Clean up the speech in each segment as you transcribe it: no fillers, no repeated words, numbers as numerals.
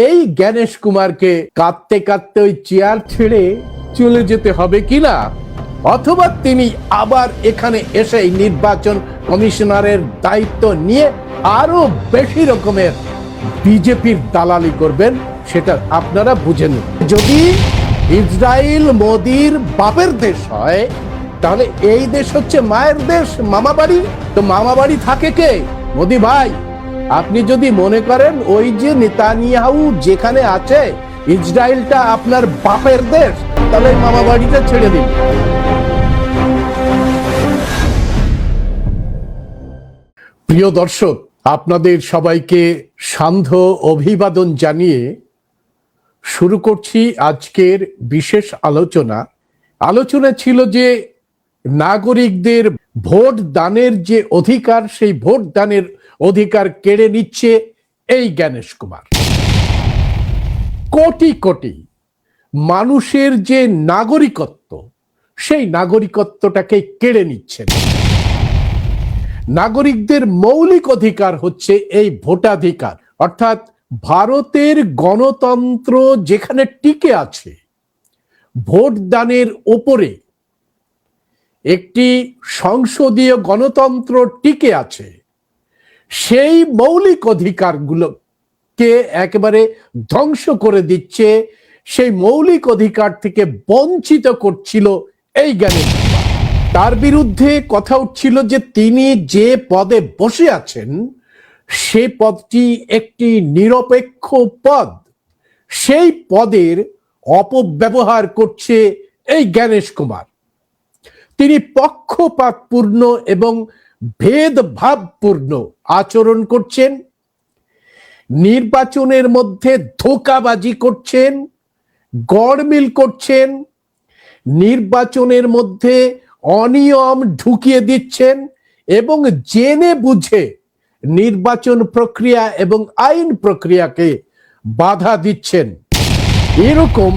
এই জ্ঞানেশ কুমারকে কাঁদতে কাঁদতে ওই চেয়ার ছেড়ে চলে যেতে হবে কিনা, অথবা তিনি আবার এখানে এসে নির্বাচন কমিশনারের দায়িত্ব নিয়ে আরো বেশি রকমের বিজেপির দালালি করবেন, সেটা আপনারা বুঝে নিন। যদি ইসরায়েল মোদির বাপের দেশ হয়, তাহলে এই দেশ হচ্ছে মায়ের দেশ, মামা বাড়ি। তো মামা বাড়ি থাকে কে? মোদি ভাই, আপনি যদি মনে করেন ওই যে নেতানিয়াহু যেখানে আছে ইসরায়েলটা আপনার বাপের দেশ, তাহলে মামা বাড়িটা ছেড়ে দিন। প্রিয় দর্শক, আপনাদের সবাইকে সান্ধ্য অভিবাদন জানিয়ে শুরু করছি আজকের বিশেষ আলোচনা ছিল যে নাগরিকদের ভোট দানের যে অধিকার, সেই ভোট দানের অধিকার কেড়ে নিচ্ছে এই জ্ঞানেশ কুমার। কোটি কোটি মানুষের যে নাগরিকত্ব, সেই নাগরিকত্বটাকে কেড়ে নিচ্ছেন। নাগরিকদের মৌলিক অধিকার হচ্ছে এই ভোটাধিকার, অর্থাৎ ভারতের গণতন্ত্র যেখানে টিকে আছে ভোট দানের ওপরে, একটি সংসদীয় গণতন্ত্র টিকে আছে, সেই মৌলিক অধিকারগুলোকে একেবারে ধ্বংস করে দিচ্ছে, সেই মৌলিক অধিকার থেকে বঞ্চিত করছিল এই জ্ঞানেশ কুমার। তার বিরুদ্ধে কথা উঠছিল যে তিনি যে পদে বসে আছেন সে পদটি একটি নিরপেক্ষ পদ, সেই পদের অপব্যবহার করছে এই জ্ঞানেশ কুমার। তিনি পক্ষপাতপূর্ণ এবং ভেদভাবপূর্ণ আচরণ করছেন, নির্বাচনের মধ্যে ধোঁকাবাজি করছেন, গড়মিল করছেন, নির্বাচনের মধ্যে অনিয়ম ঢুকিয়ে দিচ্ছেন এবং জেনে বুঝে নির্বাচন প্রক্রিয়া এবং আইন প্রক্রিয়াকে বাধা দিচ্ছেন। এরকম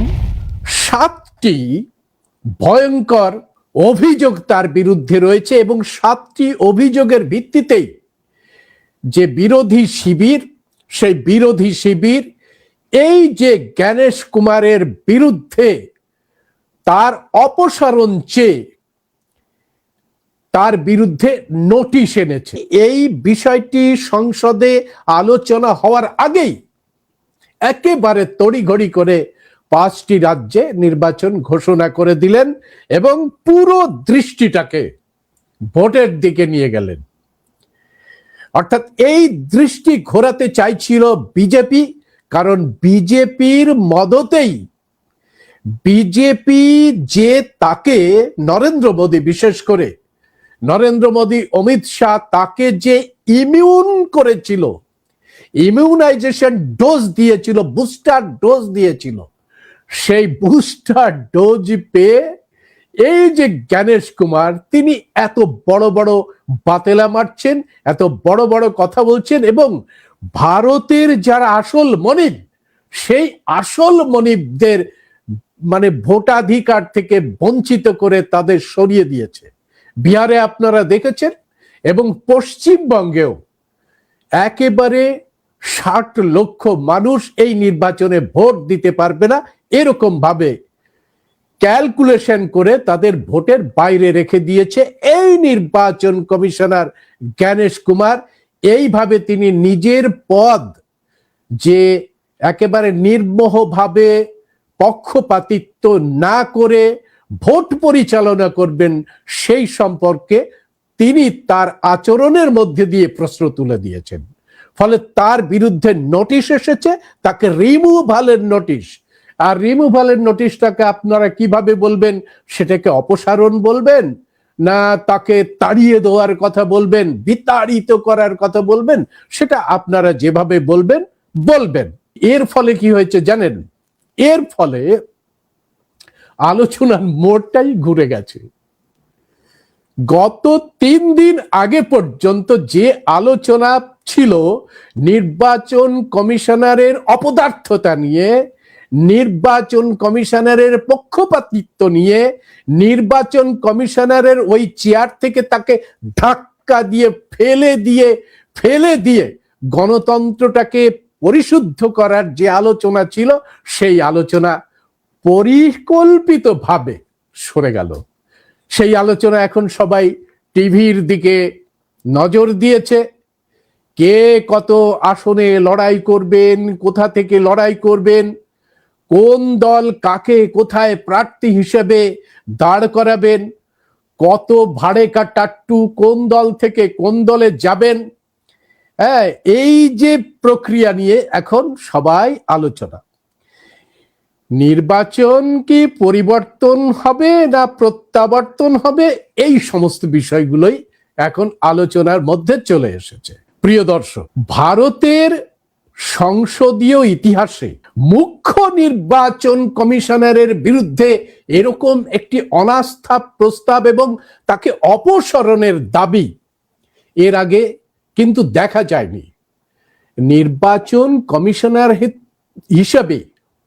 7টি ভয়ঙ্কর অভিযোগ তার বিরুদ্ধে রয়েছে এবং 7টি অভিযোগের ভিত্তিতেই যে বিরোধী শিবির, সেই বিরোধী শিবির এই যে জ্ঞানেশ কুমারের বিরুদ্ধে তার অপসারণ চেয়ে তার বিরুদ্ধে নোটিশ এনেছে। এই বিষয়টি সংসদে আলোচনা হওয়ার আগেই একেবারে তড়িঘড়ি করে 5টি রাজ্যে নির্বাচন ঘোষণা করে দিলেন এবং পুরো দৃষ্টিটাকে ভোটের দিকে নিয়ে গেলেন। অর্থাৎ এই দৃষ্টি ঘোরাতে চাইছিল বিজেপি, কারণ বিজেপির মদতেই বিজেপি যে তাকে নরেন্দ্র মোদী, বিশেষ করে নরেন্দ্র মোদী, অমিত শাহ তাকে যে ইমিউন করেছিল, ইমিউনাইজেশন ডোজ দিয়েছিল, বুস্টার ডোজ দিয়েছিল, সেই বুস্টার ডোজ পেয়ে এই যে জ্ঞানেশ কুমার তিনি এত বড় বড় বাতেলা মারছেন, এত বড় বড় কথা বলছেন এবং ভারতের যারা আসল মনিব, সেই আসল মনিবদের মানে ভোটাধিকার থেকে বঞ্চিত করে তাদের সরিয়ে দিয়েছে। বিহারে আপনারা দেখেছেন এবং পশ্চিমবঙ্গেও একেবারে 60 লক্ষ মানুষ এই নির্বাচনে ভোট দিতে পারবে না, এরকম ভাবে ক্যালকুলেশন করে তাদের ভোটের বাইরে রেখে দিয়েছে এই নির্বাচন কমিশনার জ্ঞানেশ কুমার। এইভাবে তিনি নিজের পদ যে একেবারে নির্মোহভাবে পক্ষপাতিত্ব না করে ভোট পরিচালনা করবেন, সেই সম্পর্কে তিনি তার আচরণের মধ্যে দিয়ে প্রশ্ন তুলে দিয়েছেন। ফলে তার বিরুদ্ধে নোটিশ এসেছে, তাকে রিমুভালের নোটিশ। আর রিমুভালের নোটিশটাকে আপনারা কিভাবে বলবেন? সেটাকে অপসারণ বলবেন, না তাকে তাড়িয়ে দেওয়ার কথা বলবেন, বিতাড়িত করার কথা বলবেন? সেটা আপনারা যেভাবে বলবেন বলবেন। এর ফলে কি হয়েছে জানেন? এর ফলে আলোচনার মোড়টাই ঘুরে গেছে। গত 3 দিন আগে পর্যন্ত যে আলোচনা ছিল নির্বাচন কমিশনারের অপদার্থতা নিয়ে, নির্বাচন কমিশনারের পক্ষপাতিত্ব নিয়ে, নির্বাচন কমিশনারের ওই চেয়ার থেকে তাকে ধাক্কা দিয়ে ফেলে দিয়ে গণতন্ত্রটাকে পরিশুদ্ধ করার যে আলোচনা ছিল সেই আলোচনা পরিকল্পিতভাবে সরে গেল। সেই আলোচনা এখন সবাই টিভির দিকে নজর দিয়েছে। কে কত আসনে লড়াই করবেন, কোথা থেকে লড়াই করবেন, কোন দল কাকে কোথায় প্রার্থী হিসেবে দাঁড় করাবেন, কত ভাড়ে কাটাট্টু কোন দল থেকে কোন দলে যাবেন, হ্যাঁ, এই যে প্রক্রিয়া নিয়ে এখন সবাই আলোচনা। নির্বাচন কি পরিবর্তন হবে না প্রত্যাবর্তন হবে, এই সমস্ত বিষয়গুলোই এখন আলোচনার মধ্যে চলে এসেছে। প্রিয় দর্শক, ভারতের সংসদীয় ইতিহাসে মুখ্য নির্বাচন কমিশনারের বিরুদ্ধে এরকম একটি অনাস্থা প্রস্তাব এবং তাকে অপসারণের দাবি এর আগে কিন্তু দেখা যায়নি। নির্বাচন কমিশনার হিসাবে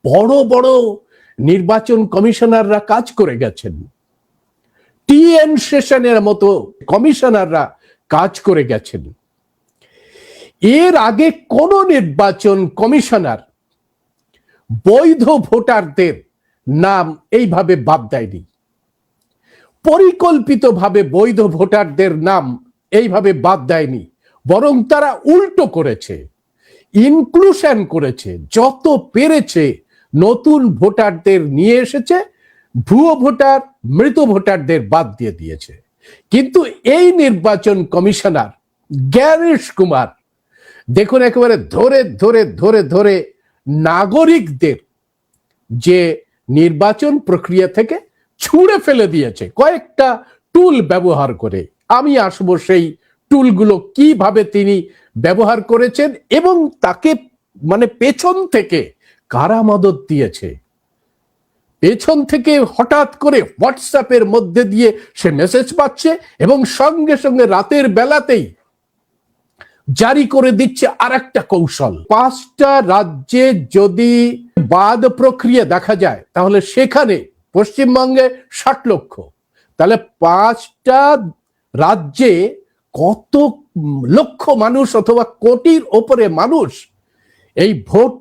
বড় বড় নির্বাচন কমিশনাররা কাজ করে গেছেন, টি.এন. সেশনের মতো কমিশনাররা কাজ করে গেছেন। এর আগে কোন নির্বাচন কমিশনার বৈধ ভোটারদের নাম এইভাবে বাদ দেয়নি, পরিকল্পিতভাবে বৈধ ভোটারদের নাম এইভাবে বাদ দেয়নি, বরং তারা উল্টো করেছে, ইনক্লুশন করেছে, যত পেরেছে নতুন ভোটারদের নিয়ে এসেছে, ভুয়ো ভোটার মৃত ভোটারদের বাদ দিয়ে দিয়েছে। কিন্তু এই নির্বাচন কমিশনার জ্ঞানেশ কুমার দেখুন একেবারে ধরে ধরে ধরে ধরে নাগরিকদের যে নির্বাচন প্রক্রিয়া থেকে ছুঁড়ে ফেলে দিয়েছে কয়েকটা টুল ব্যবহার করে। আমি আসবো সেই টুলগুলো কিভাবে তিনি ব্যবহার করেছেন এবং তাকে মানে পেছন থেকে কারা মদত দিয়েছে। পেছন থেকে হঠাৎ করে হোয়াটসঅ্যাপের মধ্যে দিয়ে সে মেসেজ পাচ্ছে এবং সঙ্গে সঙ্গে রাতের বেলাতেই জারি করে দিচ্ছে আরেকটা কৌশল। 5টা রাজ্যে যদি বাদ প্রক্রিয়া দেখা যায় তাহলে সেখানে পশ্চিমবঙ্গে 60 লক্ষ, তাহলে 5টা রাজ্যে কত লক্ষ মানুষ অথবা কোটির ওপরে মানুষ এই ভোট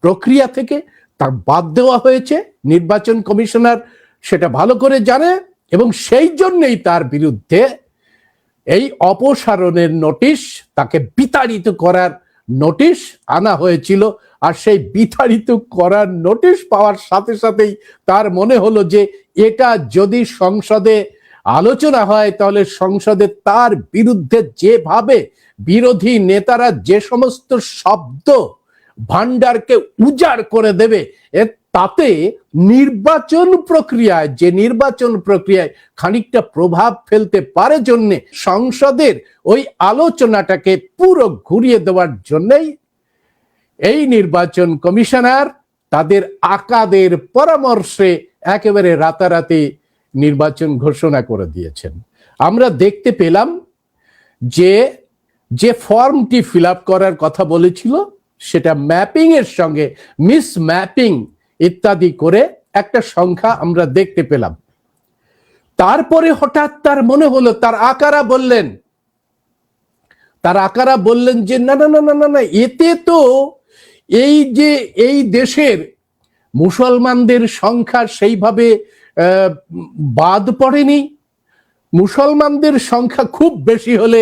প্রক্রিয়া থেকে তার বাদ দেওয়া হয়েছে। নির্বাচন কমিশনার সেটা ভালো করে জানে এবং সেই জন্যই তার বিরুদ্ধে এই অপসারণের নোটিশ, তাকে বিতাড়িত করার নোটিশ আনা হয়েছিল। আর সেই বিতাড়িত করার নোটিশ পাওয়ার সাথে সাথেই তার মনে হলো যে এটা যদি সংসদে আলোচনা হয় তাহলে সংসদে তার বিরুদ্ধে যেভাবে বিরোধী নেতারা যে সমস্ত শব্দ ভান্ডারকে উজাড় করে দেবে, তাতে নির্বাচন প্রক্রিয়ায় খানিকটা প্রভাব ফেলতে পারে জন্য সংসদের ওই আলোচনাটাকে পুরো ঘুরিয়ে দেওয়ার জন্যই এই নির্বাচন কমিশনার তাদের আকাদের পরামর্শে একেবারে রাতারাতি নির্বাচন ঘোষণা করে দিয়েছেন। আমরা দেখতে পেলাম যে ফর্মটি ফিল আপ করার কথা বলেছিল সেটা ম্যাপিং এর সঙ্গে মিস ম্যাপিং ইত্যাদি করে একটা সংখ্যা আমরা দেখতে পেলাম। তারপরে হঠাৎ তার মনে হলো, তার আকারা বললেন যে না না না না না না, এতে তো এই দেশের মুসলমানদের সংখ্যা সেইভাবে বাদ পড়েনি। মুসলমানদের সংখ্যা খুব বেশি হলে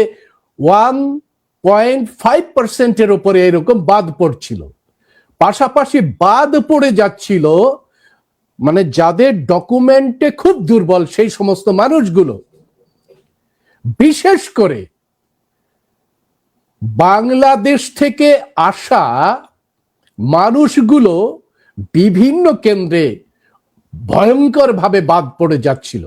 1.5%-এর উপরে এরকম বাদ পড়ছিল। পাশাপাশি বাদ পড়ে যাচ্ছিল মানে যাদের ডকুমেন্টে খুব দুর্বল সেই সমস্ত মানুষগুলো, বিশেষ করে বাংলাদেশ থেকে আসা মানুষগুলো বিভিন্ন কেন্দ্রে ভয়ঙ্করভাবে বাদ পড়ে যাচ্ছিল।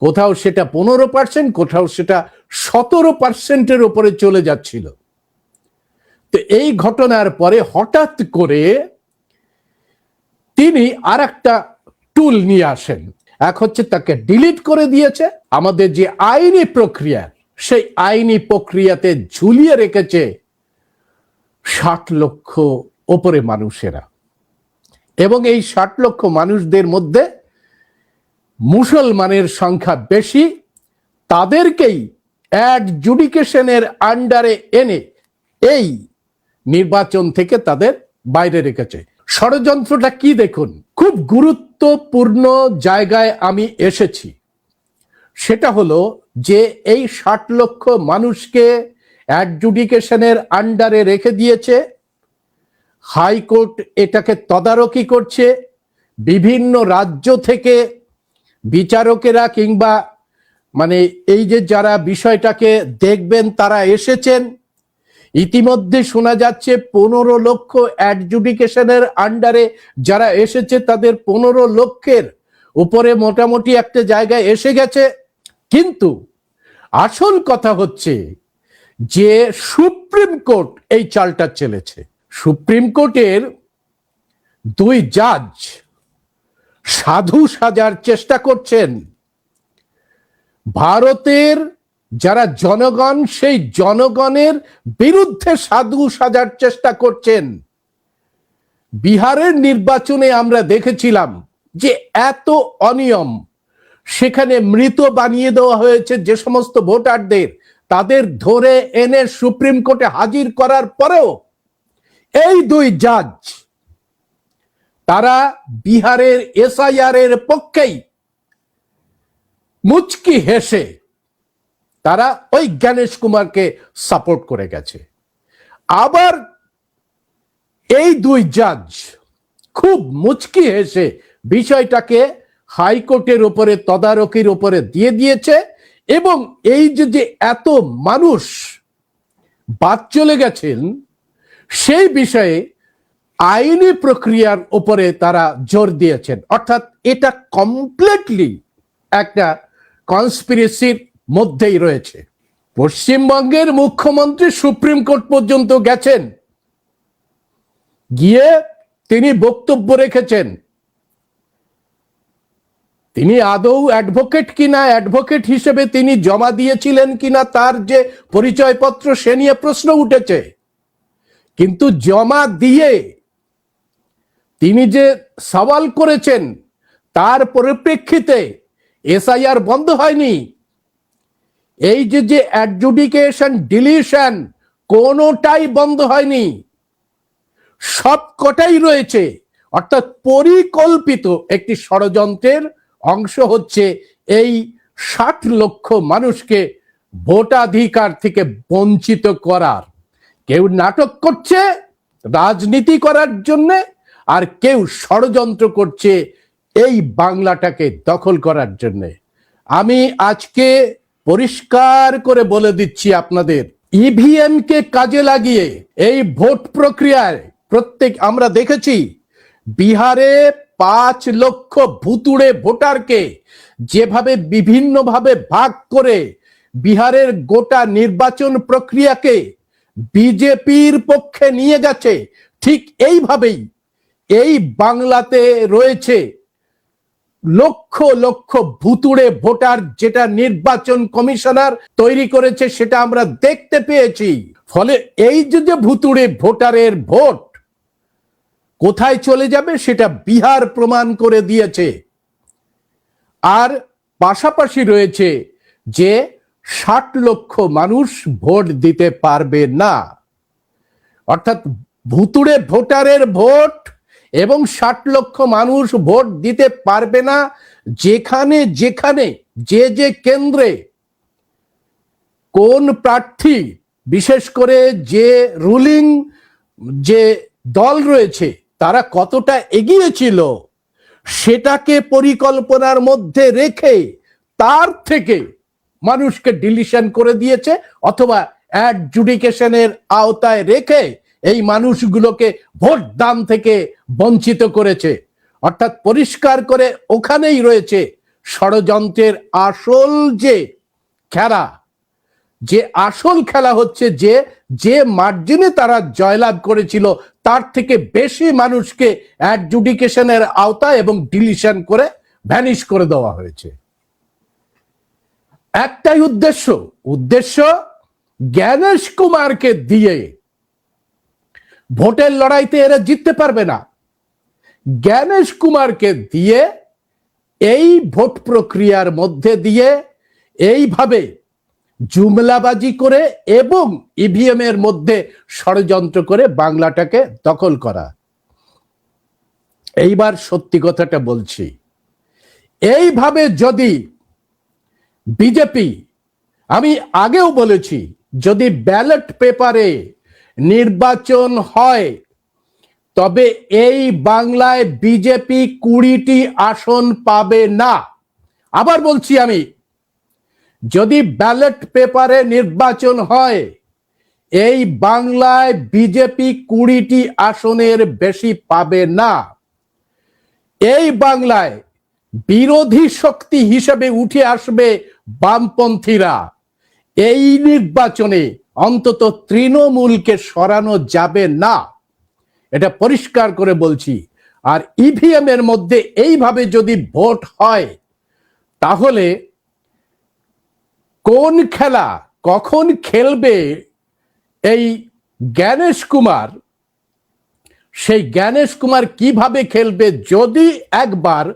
কোথাও সেটা 15%, কোথাও সেটা 17%-এর উপরে চলে যাচ্ছিল। তো এই ঘটনার পরে হঠাৎ করে তিনি আরেকটা টুল নিয়ে আসেন। এক হচ্ছে তাকে ডিলিট করে দিয়েছে, আমাদের যে আইনি প্রক্রিয়া সেই আইনি প্রক্রিয়াতে ঝুলিয়ে রেখেছে 60 লক্ষ ওপরে মানুষেরা, এবং এই 60 লক্ষ মানুষদের মধ্যে মুসলমানের সংখ্যা বেশি। তাদেরকেই অ্যাডজুডিকেশনের আন্ডারে এনে এই নির্বাচন থেকে তাদের বাইরে রেখেছে। ষড়যন্ত্রটা কি দেখুন, খুব গুরুত্বপূর্ণ জায়গায় আমি এসেছি। সেটা হলো যে এই 60 লক্ষ মানুষকে অ্যাডজুডিকেশনের আন্ডারে রেখে দিয়েছে, হাইকোর্ট এটাকে তদারকি করছে, বিভিন্ন রাজ্য থেকে বিচারকেরা কিংবা মানে এই যে যারা বিষয়টাকে দেখবেন তারা এসেছেন। ইতিমধ্যে শোনা যাচ্ছে 15 লক্ষ অ্যাডজুডিকেশনের আন্ডারে যারা এসেছে তাদের 15 লক্ষের উপরে মোটামুটি একটা জায়গায় এসে গেছে। কিন্তু আসল কথা হচ্ছে যে সুপ্রিম কোর্ট এই চালটা চেলেছে। সুপ্রিম কোর্টের 2 জাজ সাধু সাজার চেষ্টা করছেন। ভারতের যারা জনগণ, সেই জনগণের বিরুদ্ধে সাধু সাজার চেষ্টা করছেন। বিহারের নির্বাচনে আমরা দেখেছিলাম যে এত অনিয়ম, সেখানে মৃত বানিয়ে দেওয়া হয়েছে যে সমস্ত ভোটারদের, তাদের ধরে এনে সুপ্রিম কোর্টে হাজির করার পরেও এই 2 জাজ তারা বিহারের এসআইআর এর পক্ষেই মুচকি হেসে তারা ওই জ্ঞানেশ কুমারকে সাপোর্ট করে গেছে। আবার এই 2 জাজ খুব মুচকি হেসে বিষয়টাকে হাইকোর্টের উপরে তদারকির উপরে দিয়ে দিয়েছে এবং এই যে এত মানুষ বাদ চলে গেছেন সেই বিষয়ে আইনি প্রক্রিয়ার উপরে তারা জোর দিয়েছেন। অর্থাৎ এটা কমপ্লিটলি একটা কনস্পিরেসির মধ্যেই রয়েছে। পশ্চিমবঙ্গের মুখ্যমন্ত্রী সুপ্রিম কোর্ট পর্যন্ত গেছেন, গিয়ে তিনি বক্তব্য রেখেছেন। তিনি আদৌ অ্যাডভোকেট কিনা, অ্যাডভোকেট হিসেবে তিনি জমা দিয়েছিলেন কিনা তার যে পরিচয়পত্র সে নিয়ে প্রশ্ন উঠেছে। কিন্তু জমা দিয়ে তিনি যে সওয়াল করেছেন তার পরিপ্রেক্ষিতে এসআইআর বন্ধ হয়নি। এই যে অ্যাডজুডিকেশন ডিলিশন কোনোটাই বন্ধ হয়নি, সবকটাই রয়েছে। অর্থাৎ পরিকল্পিত একটি ষড়যন্ত্রের অংশ হচ্ছে এই 60 লক্ষ মানুষকে ভোটাধিকার থেকে বঞ্চিত করার। কেউ নাটক করছে রাজনীতি করার জন্য, আর কেউ ষড়যন্ত্র করছে এই বাংলাটাকে দখল করার জন্য। আমি আজকে পরিষ্কার করে বলে দিচ্ছি আপনাদের, ইভিএম কে কাজে লাগিয়ে এই ভোট প্রক্রিয়ায় আমরা দেখেছি বিহারে 5 লক্ষ ভুতুড়ে ভোটারকে যেভাবে বিভিন্নভাবে ভাগ করে বিহারের গোটা নির্বাচন প্রক্রিয়াকে বিজেপির পক্ষে নিয়ে গেছে, ঠিক এইভাবেই এই বাংলাতে রয়েছে লক্ষ লক্ষ ভুতুড়ে ভোটার, যেটা নির্বাচন কমিশনার তৈরি করেছে সেটা আমরা দেখতে পেয়েছি। ফলে এই যে ভুতুড়ে ভোটারের ভোট কোথায় চলে যাবে সেটা বিহার প্রমাণ করে দিয়েছে। আর পাশাপাশি রয়েছে যে 60 লক্ষ মানুষ ভোট দিতে পারবে না। অর্থাৎ ভুতুড়ে ভোটারের ভোট এবং 60 লক্ষ মানুষ ভোট দিতে পারবে না। যেখানে যেখানে যে কেন্দ্রে কোন প্রার্থী, বিশেষ করে যে রুলিং যে দল রয়েছে তারা কতটা এগিয়ে ছিল সেটাকে পরিকল্পনার মধ্যে রেখে তার থেকে মানুষকে ডিলিশন করে দিয়েছে, অথবা অ্যাডজুডিকেশনের আওতায় রেখে এই মানুষগুলোকে ভোট দান থেকে বঞ্চিত করেছে। অর্থাৎ পরিষ্কার করে ওখানেই রয়েছে ষড়যন্ত্রের আসল যে খেলা। যে আসল খেলা হচ্ছে যে মার্জিনে তারা জয়লাভ করেছিল তার থেকে বেশি মানুষকে অ্যাডজুডিকেশনের আওতায় এবং ডিলিশন করে ভ্যানিশ করে দেওয়া হয়েছে। একটাই উদ্দেশ্য জ্ঞানেশ কুমারকে দিয়ে ভোটের লড়াইতে এরা জিততে পারবে না। জ্ঞানেশ কুমারকে দিয়ে এই ভোট প্রক্রিয়ার মধ্যে দিয়ে এইভাবে জুমলাবাজি করে এবং ইভিএম এর মধ্যে ষড়যন্ত্র করে বাংলাটাকে দখল করা। এইবার সত্যি কথাটা বলছি, এইভাবে যদি বিজেপি, আমি আগেও বলেছি, যদি ব্যালট পেপারে নির্বাচন হয় তবে এই বাংলায় বিজেপি 20টি আসন পাবে না। আবার বলছি আমি, যদি ব্যালট পেপারে নির্বাচন হয় এই বাংলায় বিজেপি 20টি আসনের বেশি পাবে না। এই বাংলায় বিরোধী শক্তি হিসেবে উঠে আসবে বামপন্থীরা। এই নির্বাচনে অন্তত তৃণমূলকে সরানো যাবে না, এটা পরিষ্কার করে বলছি। আর ইভিএম এর মধ্যে এইভাবে যদি ভোট হয় তাহলে কোন খেলা কখন খেলবে এই জ্ঞানেশ কুমার, সেই জ্ঞানেশ কুমার কিভাবে খেলবে যদি একবার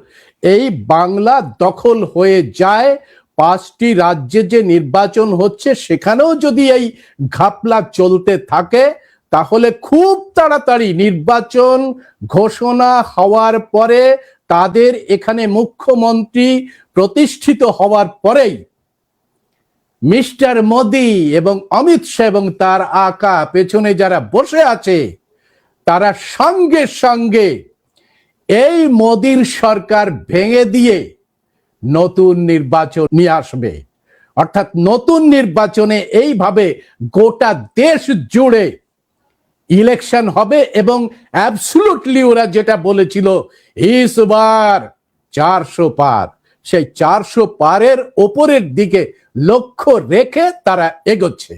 এই বাংলা দখল হয়ে যায়, 5টি রাজ্যে যে নির্বাচন হচ্ছে সেখানেও যদি এই ঘাপলা চলতে থাকে, তাহলে খুব তাড়াতাড়ি নির্বাচন ঘোষণা হওয়ার পরে তাদের এখানে মুখ্যমন্ত্রী প্রতিষ্ঠিত হওয়ার পরেই মিস্টার মোদি এবং অমিত শাহ এবং তার আকা পেছনে যারা বসে আছে তারা সঙ্গে সঙ্গে এই মোদির সরকার ভেঙে দিয়ে নতুন নির্বাচন নিয়ে আসবে। অর্থাৎ নতুন নির্বাচনে এইভাবে গোটা দেশ জুড়ে ইলেকশন হবে এবং অ্যাবসলুটলি ওরা যেটা বলেছিল ইসবার 400 পার, সেই 400 পারের ওপরের দিকে লক্ষ্য রেখে তারা এগোচ্ছে।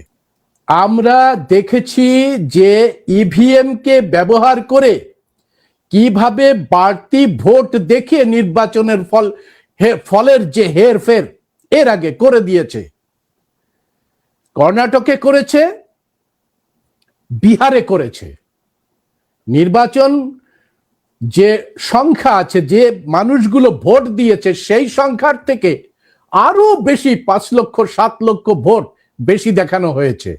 আমরা দেখেছি যে ইভিএম কে ব্যবহার করে কিভাবে বাড়তি ভোট দেখিয়ে নির্বাচনের ফলের যে হেরফের এর আগে করে দিয়েছে। কর্ণাটকে করেছে, বিহারে করেছে। নির্বাচন যে সংখ্যা আছে, যে মানুষগুলো ভোট দিয়েছে সেই সংখ্যার থেকে আরো বেশি 5 লক্ষ 7 লক্ষ ভোট বেশি দেখানো হয়েছে।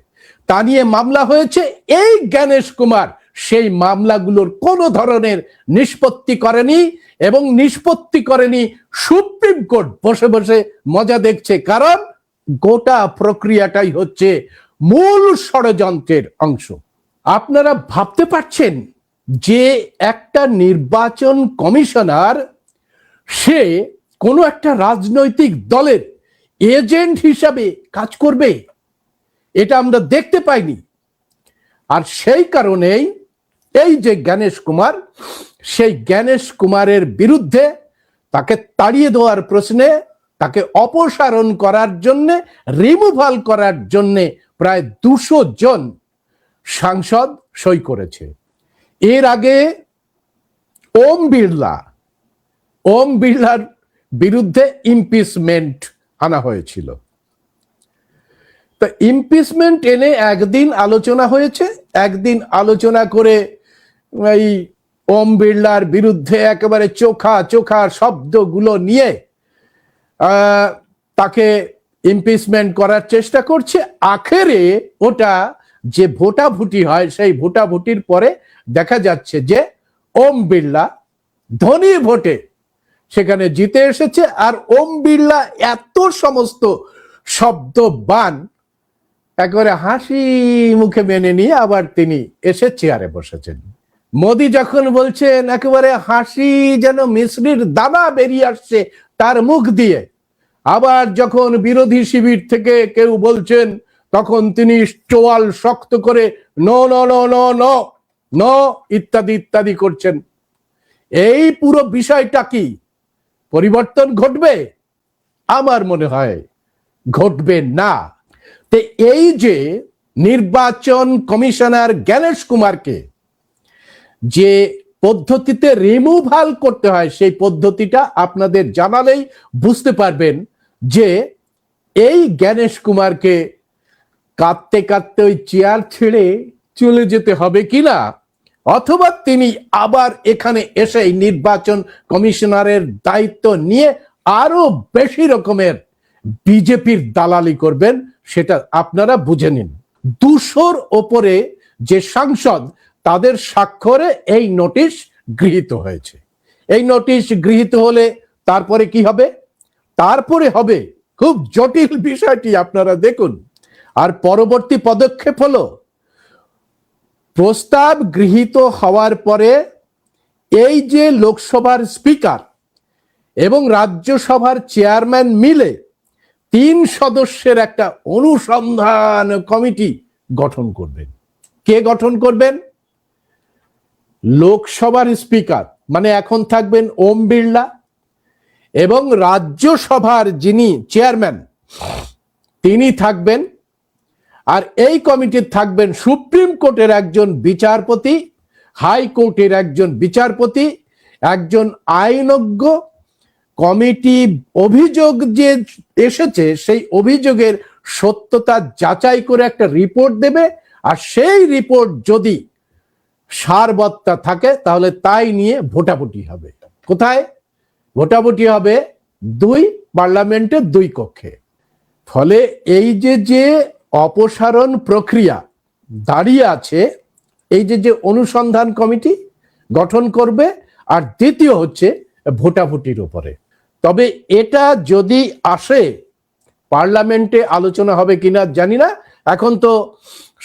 তা নিয়ে মামলা হয়েছে। এই জ্ঞানেশ কুমার সেই মামলাগুলোর কোনো ধরনের নিষ্পত্তি করেনি এবং নিষ্পত্তি করেনি সুপ্রিম কোর্ট বসে বসে মজা দেখছে, কারণ গোটা প্রক্রিয়াটাই হচ্ছে মূল ষড়যন্ত্রের অংশ। আপনারা ভাবতে পারছেন যে একটা নির্বাচন কমিশনার সে কোনো একটা রাজনৈতিক দলের এজেন্ট হিসাবে কাজ করবে, এটা আমরা দেখতে পাইনি। আর সেই কারণেই এই যে জ্ঞানেশ কুমার, সেই জ্ঞানেশ কুমারের বিরুদ্ধে তাকে তাড়িয়ে দেওয়ার প্রশ্নে, তাকে অপসারণ করার জন্য, রিমুভাল করার জন্য প্রায় 200 জন সাংসদ সই করেছে। এর আগে ওম বিড়লার বিরুদ্ধে ইমপিচমেন্ট আনা হয়েছিল। তো ইমপিচমেন্ট এনে একদিন আলোচনা হয়েছে, একদিন আলোচনা করে এই ওম বিড়লার বিরুদ্ধে একেবারে চোখা চোখা শব্দগুলো নিয়ে তাকে ইমপিচমেন্ট করার চেষ্টা করছে। আখেরে ওটা যে ভোটাভুটি হয়, সেই ভোটাভুটির পরে দেখা যাচ্ছে যে ওম বিড়লা ধনী ভোটে সেখানে জিতে এসেছে। আর ওম বিড়লা এত সমস্ত শব্দবান একেবারে হাসি মুখে মেনে নিয়ে আবার তিনি এসে চেয়ারে বসেছেন। মোদি যখন বলছেন একেবারে হাসি যেন মিশ্রির দানা বেরিয়ে আসছে তার মুখ দিয়ে, আবার যখন বিরোধী শিবির থেকে কেউ বলছেন তখন তিনি চোয়াল শক্ত করে no no no no no no ইত্যাদি ইত্যাদি করছেন। এই পুরো বিষয়টা কি পরিবর্তন ঘটবে? আমার মনে হয় ঘটবে না। তো এই যে নির্বাচন কমিশনার জ্ঞানেশ কুমারকে যে পদ্ধতিতে রিমুভাল করতে হয়, সেই পদ্ধতিটা আপনাদের জানালেই বুঝতে পারবেন যে এই জ্ঞানেশ কুমারকে কাঁদতে কাঁদতে ওই চেয়ার ছেড়ে চলে যেতে হবে কিনা, অথবা তিনি আবার এখানে এসে নির্বাচন কমিশনারের দায়িত্ব নিয়ে আরো বেশি রকমের বিজেপির দালালি করবেন সেটা আপনারা বুঝে নিন। 200-র ওপরে যে সাংসদ তাদের স্বাক্ষরে এই নোটিশ গৃহীত হয়েছে। এই নোটিশ গৃহীত হলে তারপরে কি হবে? তারপরে হবে খুব জটিল বিষয়টি আপনারা দেখুন। আর পরবর্তী পদক্ষেপ হলো, প্রস্তাব গৃহীত হওয়ার পরে এই যে লোকসভার স্পিকার এবং রাজ্যসভার চেয়ারম্যান মিলে 3 সদস্যের একটা অনুসন্ধান কমিটি গঠন করবেন। কে গঠন করবেন? লোকসভার স্পিকার, মানে এখন থাকবেন ওম বিড়লা, এবং রাজ্যসভার যিনি চেয়ারম্যান তিনি থাকবেন। আর এই কমিটির থাকবেন সুপ্রিম কোর্টের একজন বিচারপতি, হাইকোর্টের একজন বিচারপতি, একজন আইনজ্ঞ। কমিটি অভিযোগ যে এসেছে সেই অভিযোগের সত্যতা যাচাই করে একটা রিপোর্ট দেবে, আর সেই রিপোর্ট যদি সারবত্তা থাকে তাহলে তাই নিয়ে ভোটাভুটি হবে। কোথায় ভোটাভুটি হবে? পার্লামেন্টের 2 কক্ষে। ফলে এই যে অপসারণ প্রক্রিয়া দাঁড়িয়ে আছে, এই যে অনুসন্ধান কমিটি গঠন করবে, আর দ্বিতীয় হচ্ছে ভোটাভুটির উপরে। তবে এটা যদি আসে, পার্লামেন্টে আলোচনা হবে কিনা জানি না। এখন তো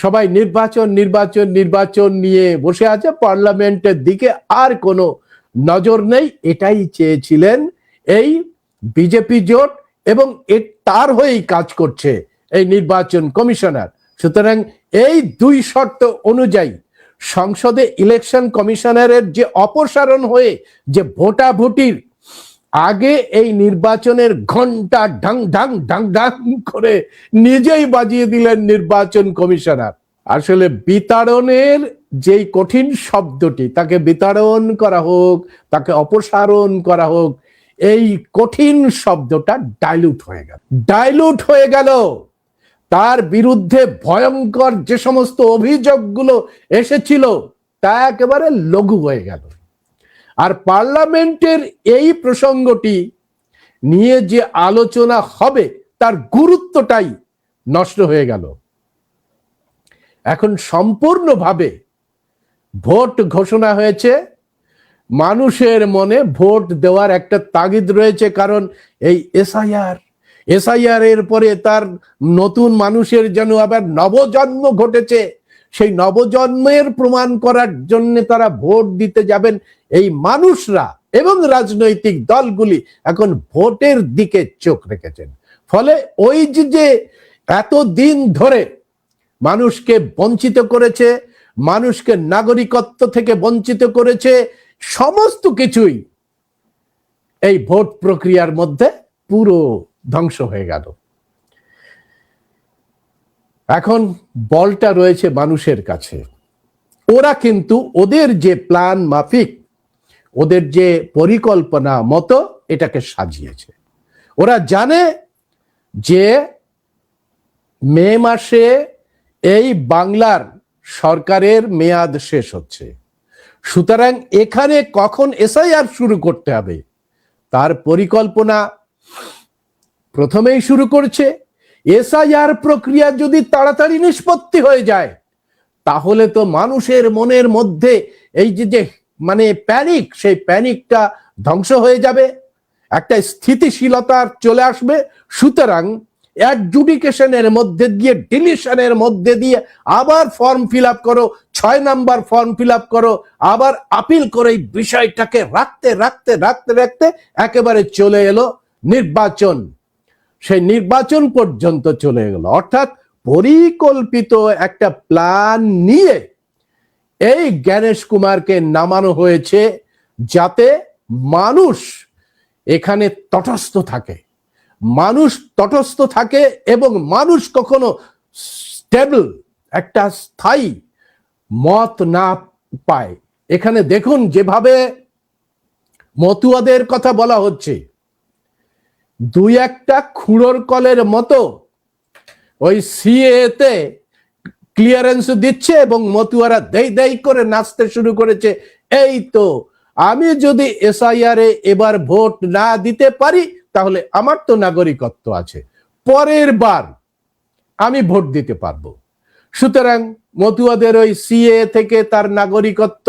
সবাই নির্বাচন নির্বাচন নির্বাচন নিয়ে বসে আছে, পার্লামেন্টের দিকে আর কোনো নজর নেই। এটাই চেয়েছিলেন এই বিজেপি জোট, এবং তার হয়েই কাজ করছে এই নির্বাচন কমিশনার। সুতরাং এই 2 শর্ত অনুযায়ী সংসদে ইলেকশন কমিশনারের যে অপসারণ হয়ে যে ভোটাভুটির আগে এই নির্বাচনের ঘন্টা ঢং ঢং ঢং ঢং করে নিজেই বাজিয়ে দিলেন নির্বাচন কমিশনার। আসলে বিতাড়নের যেই কঠিন শব্দটি, তাকে বিতাড়ন করা হোক, তাকে অপসারণ করা হোক, এই কঠিন শব্দটা ডাইলুট হয়ে গেল। তার বিরুদ্ধে ভয়ঙ্কর যে সমস্ত অভিযোগগুলো এসেছিল তা একেবারে লঘু হয়ে গেল। আর পার্লামেন্টের এই প্রসঙ্গটি নিয়ে যে আলোচনা হবে তার গুরুত্বটাই নষ্ট হয়ে গেল। এখন সম্পূর্ণভাবে ভোট ঘোষণা হয়েছে, মানুষের মনে ভোট দেওয়ার একটা তাগিদ রয়েছে, কারণ এই এসআইআর এর পরে তার নতুন মানুষের যেন আবার নবজন্ম ঘটেছে। সেই নবজন্মের প্রমাণ করার জন্য তারা ভোট দিতে যাবেন এই মানুষরা, এবং রাজনৈতিক দলগুলি এখন ভোটের দিকে চোখ রেখেছেন। ফলে ওই যে এতদিন ধরে মানুষকে বঞ্চিত করেছে, মানুষকে নাগরিকত্ব থেকে বঞ্চিত করেছে, সমস্ত কিছুই এই ভোট প্রক্রিয়ার মধ্যে পুরো ধ্বংস হয়ে গেল। এখন বলটা রয়েছে মানুষের কাছে। ওরা কিন্তু ওদের যে প্ল্যান মাফিক, ওদের যে পরিকল্পনা মতো এটাকে সাজিয়েছে। ওরা জানে যে মে মাসে এই বাংলার সরকারের মেয়াদ শেষ হচ্ছে, সুতরাং এখানে কখন এসআইআর শুরু করতে হবে তার পরিকল্পনা প্রথমেই শুরু করছে। এসআইআর প্রক্রিয়া যদি তাড়াতাড়ি নিষ্পত্তি হয়ে যায় তাহলে তো মানুষের মনের মধ্যে এই যে মানে প্যানিক, সেই প্যানিকটা ধ্বংস হয়ে যাবে, একটা স্থিতিশীলতা চলে আসবে। সুতরাং অ্যাডজুডিকেশনের মধ্যে দিয়ে, ডিলিশনের মধ্যে দিয়ে আবার ফর্ম ফিল আপ করো, 6 নাম্বার ফর্ম ফিল আপ করো, আবার আপিল করে এই বিষয়টাকে রাখতে রাখতে রাখতে রাখতে একেবারে চলে এলো নির্বাচন। সেই নির্বাচন পর্যন্ত চলে গেল। অর্থাৎ পরিকল্পিত একটা প্ল্যান নিয়ে এই জ্ঞানেশ কুমারকে নামানো হয়েছে, যাতে মানুষ এখানে তটস্থ থাকে, এবং মানুষ কখনো স্টেবল একটা স্থায়ী মত না পায়। এখানে দেখুন যেভাবে মতুয়াদের কথা বলা হচ্ছে, 2-1টা খুঁড়োর কলের মতো ওই সিএতে ক্লিয়ারেন্স দিচ্ছে, এবং মতুয়ারা দেই দেই করে নাচতে শুরু করেছে। এই তো আমি যদি এসআইআর এ এবার ভোট না দিতে পারি তাহলে আমার তো নাগরিকত্ব আছে, পরের বার আমি ভোট দিতে পারবো। সুতরাং মতুয়াদের ওই সিএ থেকে তার নাগরিকত্ব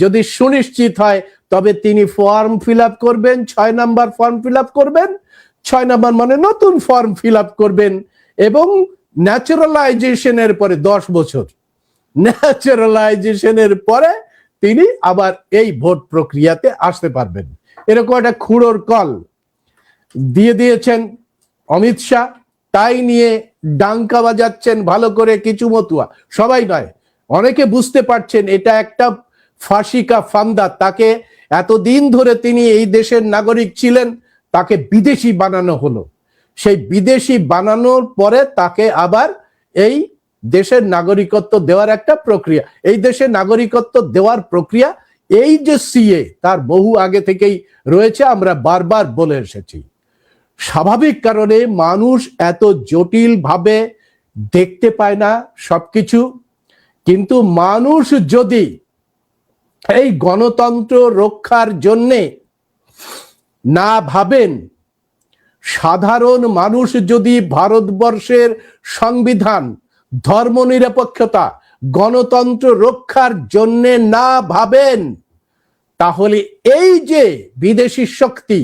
যদি সুনিশ্চিত হয়, তবে তিনি ফর্ম ফিল আপ করবেন, 6 নম্বর ফর্ম ফিল আপ করবেন, 6 নম্বর মানে নতুন ফর্ম ফিল আপ করবেন, এবং ন্যাচারালাইজেশনের পরে 10 বছর ন্যাচারালাইজেশনের পরে তিনি আবার এই ভোট প্রক্রিয়াতে আসতে পারবেন। এরকম একটা খুঁড়োর কল দিয়ে দিয়েছেন অমিত শাহ, তাই নিয়ে ডাঙ্কা বাজাচ্ছেন ভালো করে কিছু মতুয়া, সবাই নয়, অনেকে বুঝতে পারছেন এটা একটা ফাঁসি কা ফান্দা। তাকে এতদিন ধরে তিনি এই দেশের নাগরিক ছিলেন, তাকে বিদেশি বানানো হলো, সেই বিদেশি বানানোর পরে তাকে আবার এই দেশের নাগরিকত্ব দেওয়ার একটা প্রক্রিয়া, এই দেশের নাগরিকত্ব দেওয়ার প্রক্রিয়া এই যে সিএ, তার বহু আগে থেকেই রয়েছে, আমরা বারবার বলে এসেছি। স্বাভাবিক কারণে মানুষ এত জটিল ভাবে দেখতে পায় না সবকিছু, কিন্তু মানুষ যদি এই গণতন্ত্র রক্ষার জন্যে না ভাবেন, সাধারণ মানুষ যদি ভারতবর্ষের সংবিধান, ধর্মনিরপেক্ষতা, গণতন্ত্র রক্ষার জন্যে না ভাবেন, তাহলে এই যে বিদেশি শক্তি,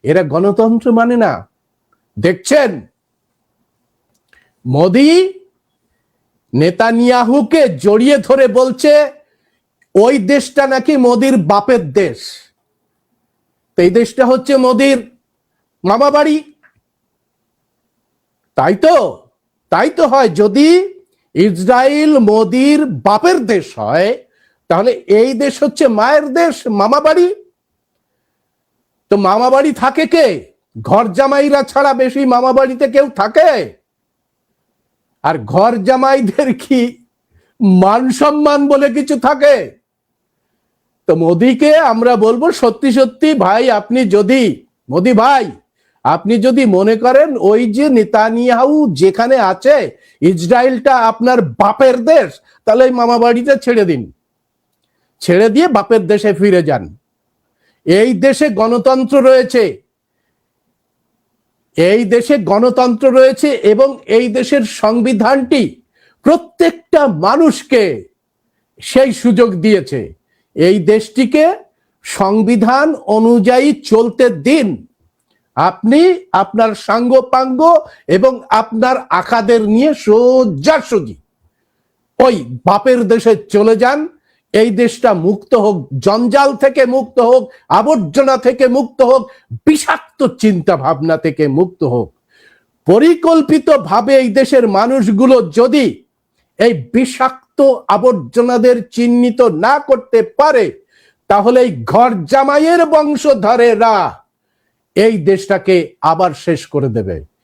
এরা গণতন্ত্র মানে না। দেখছেন মোদি নেতানিয়াহুকে জড়িয়ে ধরে বলছে ওই দেশটা নাকি মোদির বাপের দেশ, এই দেশটা হচ্ছে মোদির মামা বাড়ি। তাই তো হয়, যদি ইসরায়েল মোদির বাপের দেশ হয়, তাহলে এই দেশ হচ্ছে মায়ের দেশ, মামা বাড়ি। তো মামা বাড়ি থাকে কে? ঘর জামাইরা ছাড়া বেশি মামা বাড়িতে কেউ থাকে? আর ঘর জামাইদের কি মান সম্মান বলে কিছু থাকে? তো মোদিকে আমরা বলবো, সত্যি সত্যি ভাই, আপনি যদি, মোদি ভাই, আপনি যদি মনে করেন ওই যে নেতানিয়াহু যেখানে আছে ইসরায়েলটা আপনার বাপের দেশ, তাহলে এই মামা বাড়িটা ছেড়ে দিন, ছেড়ে দিয়ে বাপের দেশে ফিরে যান। এই দেশে গণতন্ত্র রয়েছে, এই দেশে গণতন্ত্র রয়েছে, এবং এই দেশের সংবিধানটি প্রত্যেকটা মানুষকে সেই সুযোগ দিয়েছে। এই দেশটিকে সংবিধান অনুযায়ী চলতে দিন। আপনি আপনার সাঙ্গপাঙ্গ এবং আপনার আকাদের নিয়ে সোজাসুজি ওই বাপের দেশে চলে যান। এই দেশটা মুক্ত হোক, জঞ্জাল থেকে মুক্ত হোক, আবর্জনা থেকে মুক্ত হোক, বিষাক্ত চিন্তা ভাবনা থেকে মুক্ত হোক। পরিকল্পিতভাবে এই দেশের মানুষগুলো যদি এই বিষাক্ত আবর্জনাদের চিহ্নিত না করতে পারে, তাহলে এই ঘর জামাইয়ের বংশধরেরা এই দেশটাকে আবার শেষ করে দেবে।